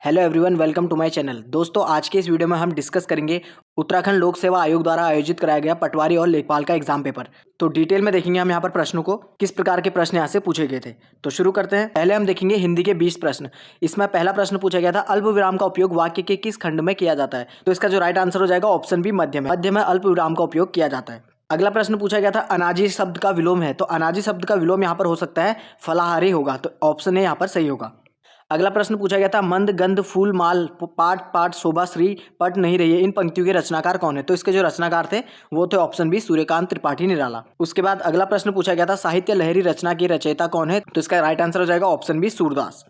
Hello everyone, welcome to my channel. दोस्तों, आज के इस वीडियो में हम डिस्कस करेंगे उत्तराखंड लोक सेवा आयोग द्वारा आयोजित कराया गया पटवारी और लेखपाल का एग्जाम पेपर। तो डिटेल में देखेंगे हम यहाँ पर प्रश्नों को, किस प्रकार के प्रश्न यहाँ से पूछे गए थे। तो शुरू करते हैं। पहले हम देखेंगे हिंदी के 20 प्रश्न। इसमें पहला प्रश्न पूछा गया था, अल्प विराम का उपयोग वाक्य के किस खंड में किया जाता है। तो इसका जो राइट आंसर हो जाएगा ऑप्शन बी, मध्य में। मध्य में अल्प विराम का उपयोग किया जाता है। अगला प्रश्न पूछा गया था, अनाजी शब्द का विलोम है। तो अनाजी शब्द का विलोम यहाँ पर हो सकता है फलाहारी होगा। तो ऑप्शन ए यहाँ पर सही होगा। अगला प्रश्न पूछा गया था, मंद गंध फूल माल पाठ पाठ शोभा श्री पट नहीं रही है, इन पंक्तियों के रचनाकार कौन है। तो इसके जो रचनाकार थे वो थे ऑप्शन बी, सूर्यकांत त्रिपाठी निराला। उसके बाद अगला प्रश्न पूछा गया था, साहित्य लहरी रचना की रचयिता कौन है। तो इसका राइट आंसर हो जाएगा ऑप्शन बी, सूरदास।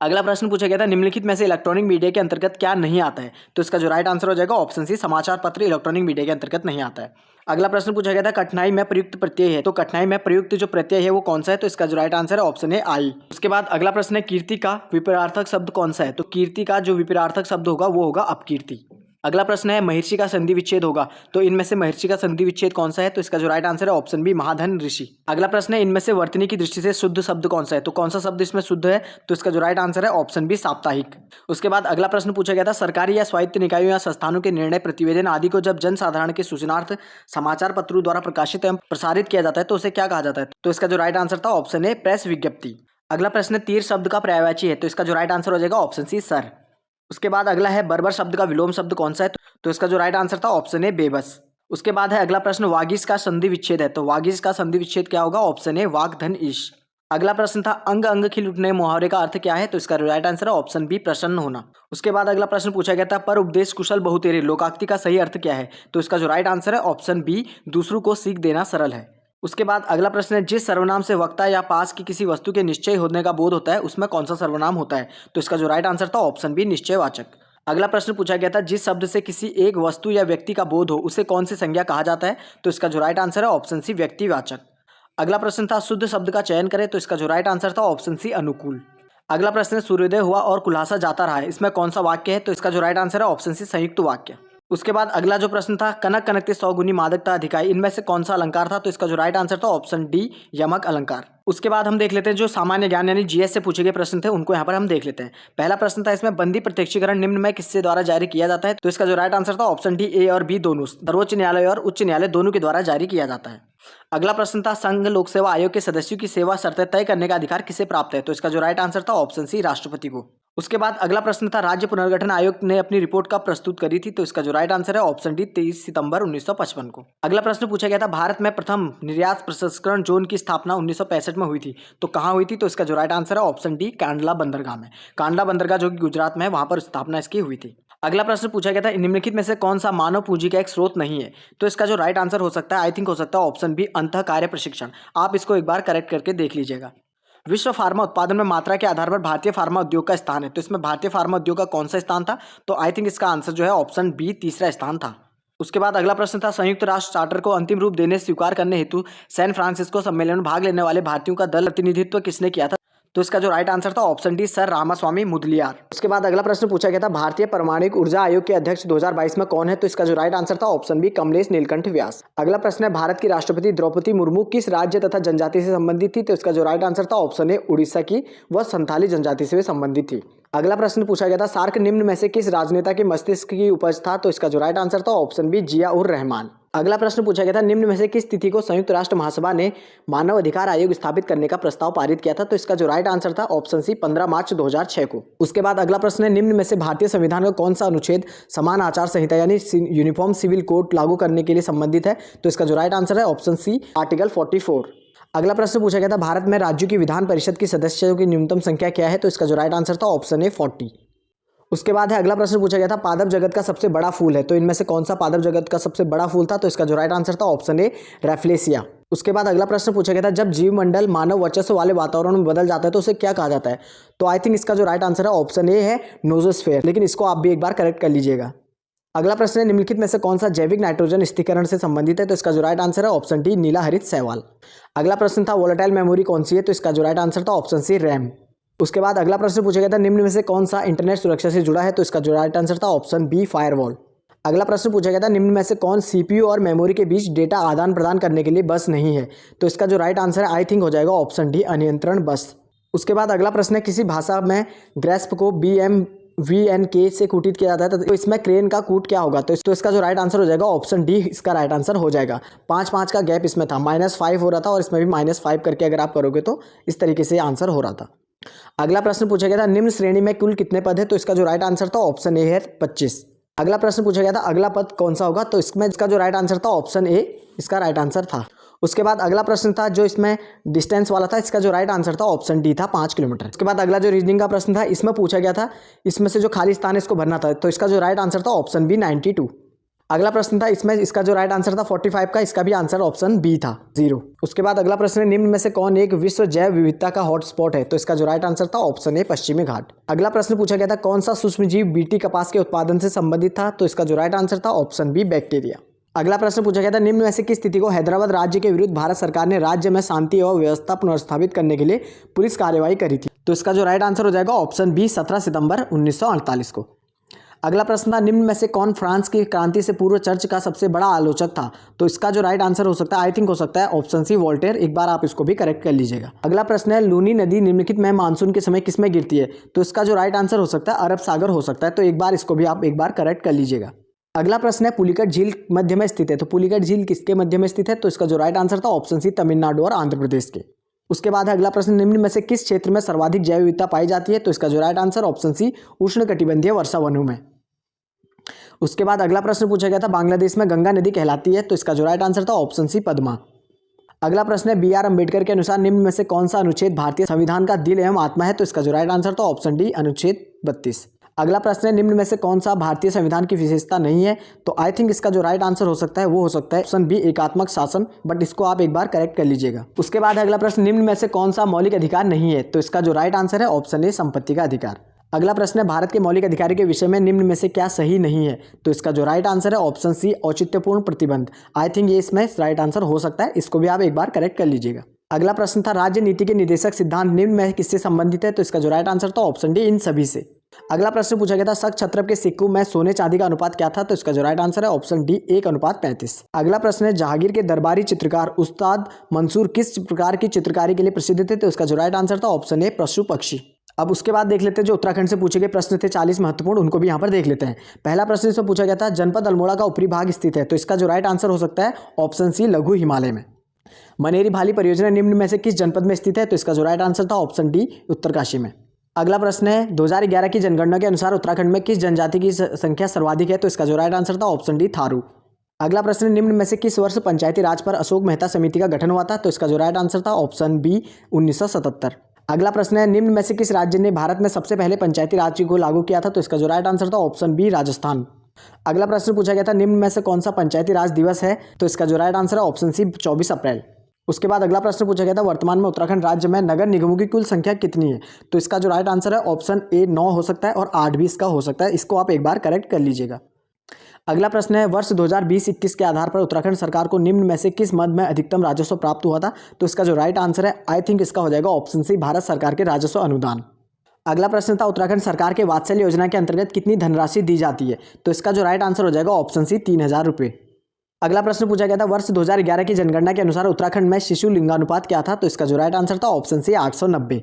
अगला प्रश्न पूछा गया था, निम्नलिखित में से इलेक्ट्रॉनिक मीडिया के अंतर्गत क्या नहीं आता है। तो इसका जो राइट आंसर हो जाएगा ऑप्शन सी, समाचार पत्र इलेक्ट्रॉनिक मीडिया के अंतर्गत नहीं आता है। अगला प्रश्न पूछा गया था, कठिनाई में प्रयुक्त प्रत्यय है। तो कठिनाई में प्रयुक्त जो प्रत्यय है वो कौन सा है। तो इसका जो राइट आंसर है ऑप्शन है आई। उसके बाद अगला प्रश्न है, कीर्ति का विपरीतार्थक शब्द कौन सा है। तो कीर्ति का जो विपरीतार्थक शब्द होगा वो होगा अपकीर्ति। अगला प्रश्न है, महर्षि का संधि विच्छेद होगा। तो इनमें से महर्षि का संधि विच्छेद कौन सा है। तो इसका जो राइट आंसर है ऑप्शन बी, महाधन ऋषि। अगला प्रश्न है, इनमें से वर्तनी की दृष्टि से शुद्ध शब्द कौन सा है। तो कौन सा शब्द इसमें शुद्ध है। तो इसका जो राइट आंसर है ऑप्शन बी, साप्ताहिक। उसके बाद अगला प्रश्न पूछा गया था, सरकारी या स्वायत्त निकायों या संस्थानों के निर्णय प्रतिवेदन आदि को जब जन साधारण के सूचनार्थ समाचार पत्रों द्वारा प्रकाशित एवं प्रसारित किया जाता है तो उसे क्या कहा जाता है। तो इसका जो राइट आंसर था ऑप्शन ए, प्रेस विज्ञप्ति। अगला प्रश्न, तीर शब्द का पर्यायवाची है। तो इसका जो राइट आंसर हो जाएगा ऑप्शन सी, सर। उसके बाद अगला है, बर्बर शब्द का विलोम शब्द कौन सा है। तो इसका जो राइट आंसर था ऑप्शन ए, बेबस। उसके बाद है अगला प्रश्न, वागीश का संधि विच्छेद है। तो वागीश का संधि विच्छेद क्या होगा। ऑप्शन ए, वाग धन ईश। अगला प्रश्न था, अंग अंग खिल उठने मुहावरे का अर्थ क्या है। तो इसका राइट आंसर है ऑप्शन बी, प्रसन्न होना। उसके बाद अगला प्रश्न पूछा गया था, पर उपदेश कुशल बहुतेरे लोकाक्ति का सही अर्थ क्या है। तो इसका जो राइट आंसर है ऑप्शन बी, दूसरों को सीख देना सरल है। उसके बाद अगला प्रश्न है, जिस सर्वनाम से वक्ता या पास की किसी वस्तु के निश्चय होने का बोध होता है उसमें कौन सा सर्वनाम होता है। तो इसका जो राइट आंसर था ऑप्शन बी, निश्चयवाचक। अगला प्रश्न पूछा गया था, जिस शब्द से किसी एक वस्तु या व्यक्ति का बोध हो उसे कौन सी संज्ञा कहा जाता है। तो इसका जो राइट आंसर है ऑप्शन सी, व्यक्तिवाचक। अगला प्रश्न था, शुद्ध शब्द का चयन करें। तो इसका जो राइट आंसर था ऑप्शन सी, अनुकूल। अगला प्रश्न है, सूर्योदय हुआ और कुल्हासा जाता रहा है, इसमें कौन सा वाक्य है। तो इसका जो राइट आंसर है ऑप्शन सी, संयुक्त वाक्य। उसके बाद अगला जो प्रश्न था, कनक कनकते 100 गुनी मादकता अधिकाई, इनमें से कौन सा अलंकार था। तो इसका जो राइट आंसर था ऑप्शन डी, यमक अलंकार। उसके बाद हम देख लेते हैं जो सामान्य ज्ञान यानी जीएस से पूछे गए प्रश्न थे उनको यहाँ पर हम देख लेते हैं। पहला प्रश्न था इसमें, बंदी प्रत्यक्षीकरण निम्न में किससे द्वारा जारी किया जाता है। तो इसका जो राइट आंसर था ऑप्शन डी, ए और बी दोनों, सर्वोच्च न्यायालय और उच्च न्यायालय दोनों के द्वारा जारी किया जाता है। अगला प्रश्न था, संघ लोक सेवा आयोग के सदस्यों की सेवा शर्तें तय करने का अधिकार किसे प्राप्त है। तो इसका जो राइट आंसर था ऑप्शन सी, राष्ट्रपति को। उसके बाद अगला प्रश्न था, राज्य पुनर्गठन आयोग ने अपनी रिपोर्ट कब प्रस्तुत करी थी। तो इसका जो राइट आंसर है ऑप्शन डी, 23 सितंबर 1955 को। अगला प्रश्न पूछा गया था, भारत में प्रथम निर्यात प्रसंस्करण जोन की स्थापना 1965 में हुई थी। तो कहाँ हुई थी। तो इसका जो राइट आंसर है ऑप्शन डी, कांडला बंदरगाह में। कांडला बंदरगाह जो कि गुजरात में है, वहां पर स्थापना इसकी हुई थी। अगला प्रश्न पूछा गया था, निम्नलिखित में से कौन सा मानव पूंजी का एक स्रोत नहीं है। तो इसका जो राइट आंसर हो सकता है, आई थिंक हो सकता है ऑप्शन बी, अंतः कार्य प्रशिक्षण। आप इसको एक बार करेक्ट करके देख लीजिएगा। विश्व फार्मा उत्पादन में मात्रा के आधार पर भारतीय फार्मा उद्योग का स्थान है। तो इसमें भारतीय फार्मा उद्योग का कौन सा स्थान था। तो आई थिंक इसका आंसर जो है ऑप्शन बी, तीसरा स्थान था। उसके बाद अगला प्रश्न था, संयुक्त राष्ट्र चार्टर को अंतिम रूप देने स्वीकार करने हेतु सैन फ्रांसिस्को सम्मेलन में भाग लेने वाले भारतीयों का दल प्रतिनिधित्व किसने किया था। तो इसका जो राइट आंसर था option D, sir Ramaswami Mudaliar. उसके बाद अगला प्रश्न पूछा गया था, भारतीय परमाणु ऊर्जा आयोग के अध्यक्ष 2022 में कौन है। तो इसका जो राइट आंसर था ऑप्शन बी, कमलेश नीलकंठ व्यास। अगला प्रश्न है, भारत की राष्ट्रपति द्रौपदी मुर्मू किस राज्य तथा जनजाति से संबंधित थी। तो इसका जो राइट आंसर था ऑप्शन ए, उड़ीसा की, वह संथाली जनजाति से संबंधित थी। अगला प्रश्न पूछा गया था, सार्क निम्न में से किस राजनेता के मस्तिष्क की उपज था। तो इसका जो राइट आंसर था ऑप्शन बी, जिया उर रहमान। अगला प्रश्न पूछा गया था, निम्न में से किस तिथि को संयुक्त राष्ट्र महासभा ने मानव अधिकार आयोग स्थापित करने का प्रस्ताव पारित किया था। तो इसका जो राइट आंसर था ऑप्शन सी, 15 मार्च 2006 को। उसके बाद अगला प्रश्न है, निम्न में से भारतीय संविधान का कौन सा अनुच्छेद समान आचार संहिता यानी यूनिफॉर्म सिविल कोड लागू करने के लिए संबंधित है। तो इसका जो राइट आंसर है ऑप्शन सी, आर्टिकल 44। अगला प्रश्न पूछा गया था, भारत में राज्यों की विधान परिषद की सदस्यों की न्यूनतम संख्या क्या है। तो इसका जो राइट आंसर था ऑप्शन ए, 40। उसके बाद है अगला प्रश्न पूछा गया था, पादप जगत का सबसे बड़ा फूल है। तो इनमें से कौन सा पादप जगत का सबसे बड़ा फूल था। तो इसका जो राइट आंसर था ऑप्शन ए, रैफ्लेसिया। उसके बाद अगला प्रश्न पूछा गया था, जब जीवमंडल मानव वर्चस्व वाले वातावरण में बदल जाता है तो उसे क्या कहा जाता है। तो आई थिंक इसका जो राइट आंसर है ऑप्शन ए है, नोजोस्फेयर, लेकिन इसको आप भी एक बार करेक्ट कर लीजिएगा। अगला प्रश्न है, निम्नलिखित में से कौन सा जैविक नाइट्रोजन स्थिरीकरण से संबंधित है। तो इसका जो राइट आंसर है ऑप्शन डी, नीला हरित शैवाल। अगला प्रश्न था, वोलेटाइल मेमोरी कौन सी है। तो इसका जो राइट आंसर था ऑप्शन सी, रैम। उसके बाद अगला प्रश्न पूछा गया था, निम्न में से कौन सा इंटरनेट सुरक्षा से जुड़ा है। तो इसका जो राइट आंसर था ऑप्शन बी, फायरवॉल। अगला प्रश्न पूछा गया था, निम्न में से कौन सीपीयू और मेमोरी के बीच डेटा आदान प्रदान करने के लिए बस नहीं है। तो इसका जो राइट आंसर है, आई थिंक हो जाएगा ऑप्शन डी, अनियंत्रण बस। उसके बाद अगला प्रश्न है, किसी भाषा में ग्रेस्प को VNK से कूटित किया जाता है तो इसमें क्रेन का कूट क्या होगा, तो इसका जो राइट आंसर हो जाएगा ऑप्शन डी इसका राइट आंसर हो जाएगा। 5-5 का गैप इसमें था, -5 हो रहा था और इसमें भी -5 करके अगर आप करोगे तो इस तरीके से आंसर हो रहा था। अगला प्रश्न पूछा गया था निम्न श्रेणी में कुल कितने पद है, तो इसका जो राइट आंसर था ऑप्शन ए है 25। अगला प्रश्न पूछा गया था अगला पद कौन सा होगा, तो इसमें इसका जो राइट आंसर था ऑप्शन ए इसका राइट आंसर था। उसके बाद अगला प्रश्न था जो इसमें डिस्टेंस वाला था, इसका जो राइट आंसर था ऑप्शन डी था 5 किलोमीटर। उसके बाद अगला जो रीजनिंग का प्रश्न था इसमें पूछा गया था इसमें से जो खाली स्थान है इसको भरना था, तो इसका जो राइट आंसर था ऑप्शन बी 92। अगला प्रश्न था इसमें इसका जो राइट आंसर था 45 का, इसका भी आंसर ऑप्शन बी था 0। उसके बाद अगला प्रश्न है निम्न में से कौन एक विश्व जैव विविधता का हॉटस्पॉट है, तो इसका जो राइट आंसर था ऑप्शन ए पश्चिमी घाट। अगला प्रश्न पूछा गया था कौन सा सूक्ष्मजीव बीटी कपास के उत्पादन से संबंधित था, तो इसका जो राइट आंसर था ऑप्शन बी बैक्टीरिया। अगला प्रश्न पूछा गया था निम्न में से किस स्थिति को हैदराबाद राज्य के विरुद्ध भारत सरकार ने राज्य में शांति एवं व्यवस्था पुनर्स्थापित करने के लिए पुलिस कार्रवाई करी थी, तो इसका जो राइट आंसर हो जाएगा ऑप्शन बी 17 सितंबर 1948 को। अगला प्रश्न था निम्न में से कौन फ्रांस की क्रांति से पूर्व चर्च का सबसे बड़ा आलोचक था, तो इसका जो राइट आंसर हो सकता है आई थिंक हो सकता है ऑप्शन सी वोल्टेयर। एक बार आप इसको भी करेक्ट कर लीजिएगा। अगला प्रश्न है लूनी नदी निम्नलिखित में मानसून के समय किसमें गिरती है, तो इसका जो राइट आंसर हो सकता है अरब सागर हो सकता है, तो एक बार इसको भी आप एक बार करेक्ट कर लीजिएगा। अगला प्रश्न है पुलिकट झील मध्य में स्थित है, तो पुलिकट झील किसके मध्य में स्थित है, तो इसका जो राइट आंसर था ऑप्शन सी तमिलनाडु और आंध्र प्रदेश के। उसके बाद अगला प्रश्न निम्न में से किस क्षेत्र में सर्वाधिक जैव विविधता पाई जाती है, तो इसका जो राइट आंसर ऑप्शन सी उष्णकटिबंधीय वर्षा वनों में। उसके बाद अगला प्रश्न पूछा गया था बांग्लादेश में गंगा नदी कहलाती है, तो इसका जो राइट आंसर था ऑप्शन सी पद्मा। अगला प्रश्न है बी आर अम्बेडकर के अनुसार निम्न में से कौन सा अनुच्छेद भारतीय संविधान का दिल एवं आत्मा है, तो इसका जो राइट आंसर था ऑप्शन डी अनुच्छेद 32। अगला प्रश्न है निम्न में से कौन सा भारतीय संविधान की विशेषता नहीं है, तो आई थिंक इसका जो राइट आंसर हो सकता है वो हो सकता है ऑप्शन बी एकात्मक शासन, बट इसको आप एक बार करेक्ट कर लीजिएगा। उसके बाद अगला प्रश्न निम्न में से कौन सा मौलिक अधिकार नहीं है, तो इसका जो राइट आंसर है ऑप्शन ए संपत्ति का अधिकार। अगला प्रश्न है भारत के मौलिक अधिकारों के विषय में निम्न में से क्या सही नहीं है, तो इसका जो राइट आंसर है ऑप्शन सी औचित्यपूर्ण प्रतिबंध। आई थिंक ये इसमें राइट आंसर हो सकता है, इसको भी आप एक बार करेक्ट कर लीजिएगा। अगला प्रश्न था राज्य नीति के निर्देशक सिद्धांत निम्न में किससे संबंधित है, तो इसका जो राइट आंसर था ऑप्शन डी इन सभी से। अगला प्रश्न पूछा गया था शक छत्रप के सिक्कों में सोने चांदी का अनुपात क्या था, तो इसका जो राइट आंसर है ऑप्शन डी 1:35। अगला प्रश्न है जहांगीर के दरबारी चित्रकार उस्ताद मंसूर किस प्रकार की चित्रकारी के लिए प्रसिद्ध थे, तो इसका जो राइट आंसर था ऑप्शन ए पशु पक्षी। अब उसके बाद देख लेते हैं जो उत्तराखंड से पूछे गए प्रश्न थे 40 महत्वपूर्ण, उनको भी यहाँ पर देख लेते हैं। पहला प्रश्न इसमें पूछा गया था जनपद अल्मोड़ा का ऊपरी भाग स्थित है, तो इसका जो राइट आंसर हो सकता है ऑप्शन सी लघु हिमालय में। मनेरी भाली परियोजना निम्न में से किस जनपद में स्थित है, तो इसका जो राइट आंसर था ऑप्शन डी उत्तरकाशी में। अगला प्रश्न है 2011 की जनगणना के अनुसार उत्तराखंड में किस जनजाति की संख्या सर्वाधिक है, तो इसका जो राइट आंसर था ऑप्शन डी थारू। अगला प्रश्न निम्न में से किस वर्ष पंचायती राज पर अशोक मेहता समिति का गठन हुआ था, तो इसका जो राइट आंसर था ऑप्शन बी 1977। अगला प्रश्न है निम्न में से किस राज्य ने भारत में सबसे पहले पंचायती राज को लागू किया था, तो इसका जो राइट आंसर था ऑप्शन बी राजस्थान। अगला प्रश्न पूछा गया था निम्न में से कौन सा पंचायती राज दिवस है, तो इसका जो राइट आंसर है ऑप्शन सी 24 अप्रैल। उसके बाद अगला प्रश्न पूछा गया था वर्तमान में उत्तराखंड राज्य में नगर निगमों की कुल संख्या कितनी है, तो इसका जो राइट आंसर है ऑप्शन ए 9 हो सकता है और 8 भी इसका हो सकता है, इसको आप एक बार करेक्ट कर लीजिएगा। अगला प्रश्न है वर्ष 2020-21 के आधार पर उत्तराखंड सरकार को निम्न में से किस मद में अधिकतम राजस्व प्राप्त हुआ था, तो इसका जो राइट आंसर है आई थिंक इसका हो जाएगा ऑप्शन सी भारत सरकार के राजस्व अनुदान। अगला प्रश्न था उत्तराखंड सरकार के वात्सल्य योजना के अंतर्गत कितनी धनराशि दी जाती है, तो इसका जो राइट आंसर हो जाएगा ऑप्शन सी 3000 रुपये। अगला प्रश्न पूछा गया था वर्ष 2011 की जनगणना के अनुसार उत्तराखंड में शिशु लिंगानुपात क्या था, तो इसका जो राइट आंसर था ऑप्शन सी 890।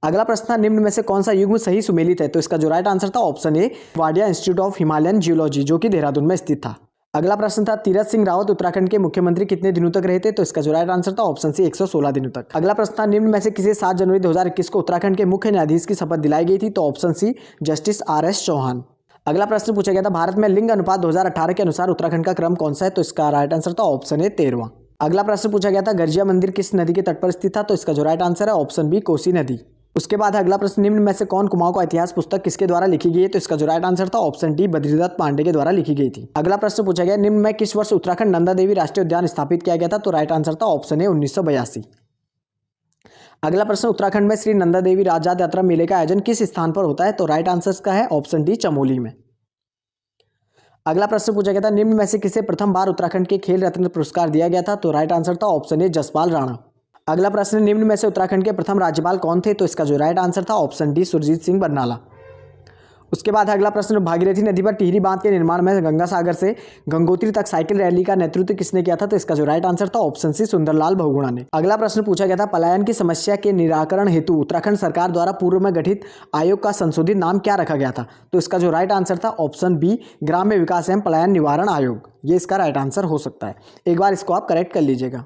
अगला प्रश्न था निम्न में से कौन सा युग्म सही सुमेलित है, तो इसका जो राइट आंसर था option A Wadia institute of Himalayan geology जो कि देहरादून में स्थित था। अगला प्रश्न था तीरथ सिंह रावत उत्तराखंड के मुख्यमंत्री कितने दिनों तक रहे थे, तो इसका जो राइट आंसर था ऑप्शन सी 116 दिनों तक। अगला प्रश्न था निम्न में से किसे 7 जनवरी 2021 को उत्तराखंड के मुख्य न्यायाधीश की शपथ दिलाई गई थी, तो option C justice RS Chauhan. अगला प्रश्न पूछा गया था भारत में लिंग अनुपात 2018 के अनुसार उत्तराखंड का क्रम कौन सा है, तो इसका राइट आंसर था ऑप्शन ए 13वां। अगला प्रश्न पूछा गया था गर्जिया मंदिर किस नदी के तट पर स्थित था, तो इसका जो राइट आंसर है ऑप्शन बी कोसी नदी। उसके बाद अगला प्रश्न निम्न में से कौन कुमाऊं का इतिहास पुस्तक किसके द्वारा लिखी गई है, तो इसका जो राइट आंसर था ऑप्शन डी बद्रीदत्त पांडे के द्वारा लिखी गई थी। अगला प्रश्न पूछा गया निम्न में किस वर्ष उत्तराखंड नंदा देवी राष्ट्रीय उद्यान स्थापित किया गया था, तो राइट आंसर था ऑप्शन ए 1982। अगला प्रश्न उत्तराखंड में श्री नंदा देवी राजजात यात्रा मेले का आयोजन किस स्थान पर होता है, तो राइट आंसर का है ऑप्शन डी चमोली में। अगला प्रश्न पूछा गया था निम्न में से किसे प्रथम बार उत्तराखंड के खेल रत्न पुरस्कार दिया गया था, तो राइट आंसर था ऑप्शन ए जसपाल राणा। अगला प्रश्न निम्न में से उत्तराखंड के प्रथम राज्यपाल कौन थे, तो इसका जो राइट आंसर था ऑप्शन डी सुरजीत सिंह बरनाला। उसके बाद अगला प्रश्न, भागीरथी नदी पर टिहरी बांध के निर्माण में गंगा सागर से गंगोत्री तक साइकिल रैली का नेतृत्व किसने किया था? तो इसका जो राइट आंसर था ऑप्शन सी सुंदरलाल बहुगुणा ने। अगला प्रश्न पूछा गया था, पलायन की समस्या के निराकरण हेतु उत्तराखंड सरकार द्वारा पूर्व में गठित आयोग का संशोधित नाम क्या रखा गया था? तो इसका जो राइट आंसर था ऑप्शन बी ग्राम्य विकास एवं पलायन निवारण आयोग, ये इसका राइट आंसर हो सकता है। एक बार इसको आप करेक्ट कर लीजिएगा।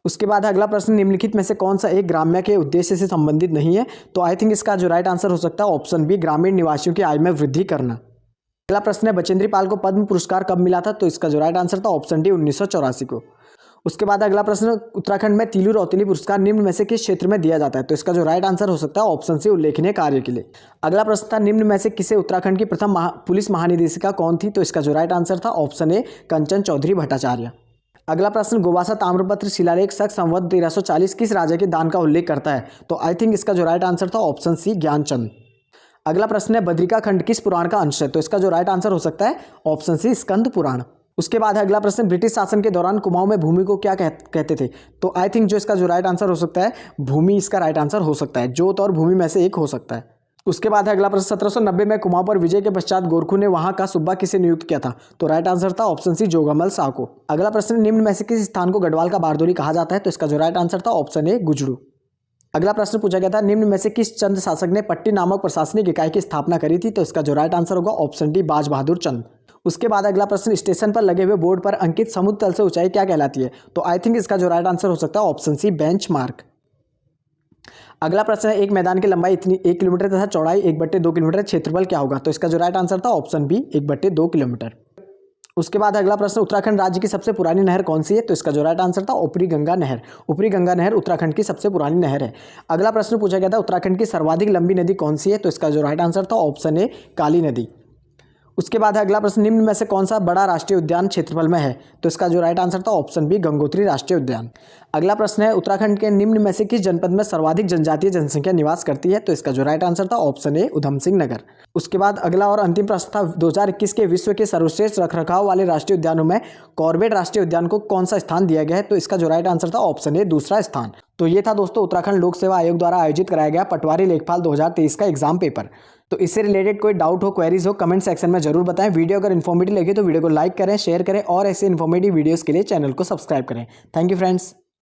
उसके बाद अगला प्रश्न, निम्नलिखित में से कौन सा एक ग्राम्य के उद्देश्य से संबंधित नहीं है? तो आई थिंक इसका जो राइट आंसर हो सकता है ऑप्शन बी ग्रामीण निवासियों की आय में वृद्धि करना। अगला प्रश्न है, बचेंद्री पाल को पद्म पुरस्कार कब मिला था? तो इसका जो राइट आंसर था ऑप्शन डी 1984 को। उसके बाद अगला प्रश्न, उत्तराखंड में तीलू रौतेली पुरस्कार निम्न में से किस क्षेत्र में दिया जाता है? तो इसका जो राइट आंसर हो सकता है ऑप्शन सी उल्लेखनीय कार्य के लिए। अगला प्रश्न था, निम्न में से किसे उत्तराखंड की प्रथम पुलिस महानिदेशिका कौन थी? तो इसका जो राइट आंसर था ऑप्शन ए कंचन चौधरी भट्टाचार्य। अगला प्रश्न, गोवासा ताम्रपत्र शिलालेख शक संवत 1340 किस राजा के दान का उल्लेख करता है? तो आई थिंक इसका जो राइट आंसर था ऑप्शन सी ज्ञानचंद। अगला प्रश्न है, बद्रिका खंड किस पुराण का अंश है? तो इसका जो राइट आंसर हो सकता है ऑप्शन सी स्कंद पुराण। उसके बाद अगला प्रश्न, ब्रिटिश शासन के दौरान कुमाऊं में भूमि को क्या कहते थे? तो आई थिंक जो इसका जो राइट आंसर हो सकता है भूमि इसका राइट आंसर हो सकता है, जोत और भूमि में से एक हो सकता है। उसके बाद अगला प्रश्न, 1790 में कुमाऊं पर विजय के पश्चात गोरखू ने वहां का सूबा किसे नियुक्त किया था? तो राइट आंसर था ऑप्शन सी जोगामल शाह को। अगला प्रश्न, निम्न में से किस स्थान को गढ़वाल का बारदोली कहा जाता है? तो इसका जो राइट आंसर था ऑप्शन ए गुजरू। अगला प्रश्न पूछा गया था, निम्न में से किस चंद शासक ने पट्टी नामक प्रशासनिक इकाई की स्थापना करी थी? तो इसका जो राइट आंसर होगा ऑप्शन डी बाज बहादुर चंद। उसके बाद अगला प्रश्न, स्टेशन पर लगे हुए बोर्ड पर अंकित समुद्र तल से ऊंचाई क्या कहलाती है? तो आई थिंक इसका जो राइट आंसर हो सकता है ऑप्शन सी बेंचमार्क। अगला प्रश्न है, एक मैदान की लंबाई इतनी 1 किलोमीटर तथा चौड़ाई 1/2 किलोमीटर, क्षेत्रफल क्या होगा? तो इसका जो राइट आंसर था ऑप्शन बी 1/2 किलोमीटर। उसके बाद अगला प्रश्न, उत्तराखंड राज्य की सबसे पुरानी नहर कौन सी है? तो इसका जो राइट आंसर था ऊपरी गंगा नहर। ऊपरी गंगा नहर उत्तराखंड की सबसे पुरानी नहर है। अगला प्रश्न पूछा गया था, उत्तराखंड की सर्वाधिक लंबी नदी कौन सी है? तो इसका जो राइट आंसर था ऑप्शन ए काली नदी। उसके बाद अगला प्रश्न, निम्न में से कौन सा बड़ा राष्ट्रीय उद्यान क्षेत्रफल में है? तो इसका जो राइट आंसर था ऑप्शन बी गंगोत्री राष्ट्रीय उद्यान। अगला प्रश्न है, उत्तराखंड के निम्न में से किस जनपद में सर्वाधिक जनजातीय जनसंख्या निवास करती है? तो इसका जो राइट आंसर था ऑप्शन ए उधम सिंह नगर। उसके बाद अगला और अंतिम प्रश्न था, 2021 के विश्व के सर्वश्रेष्ठ रखरखाव वाले राष्ट्रीय उद्यानों में कॉर्बेट राष्ट्रीय उद्यान को कौन सा स्थान दिया गया है? तो इसका जो राइट आंसर था ऑप्शन ए दूसरा स्थान। तो ये था दोस्तों उत्तराखंड लोक सेवा आयोग द्वारा आयोजित कराया गया पटवारी लेखपाल 2023 का एग्जाम पेपर। तो इससे रिलेटेड कोई डाउट हो, क्वेरीज हो, कमेंट सेक्शन में जरूर बताएं। वीडियो अगर इन्फॉर्मेटिव लगे तो वीडियो को लाइक करें, शेयर करें और ऐसे इन्फॉर्मेटिव वीडियोस के लिए चैनल को सब्सक्राइब करें। Thank you friends.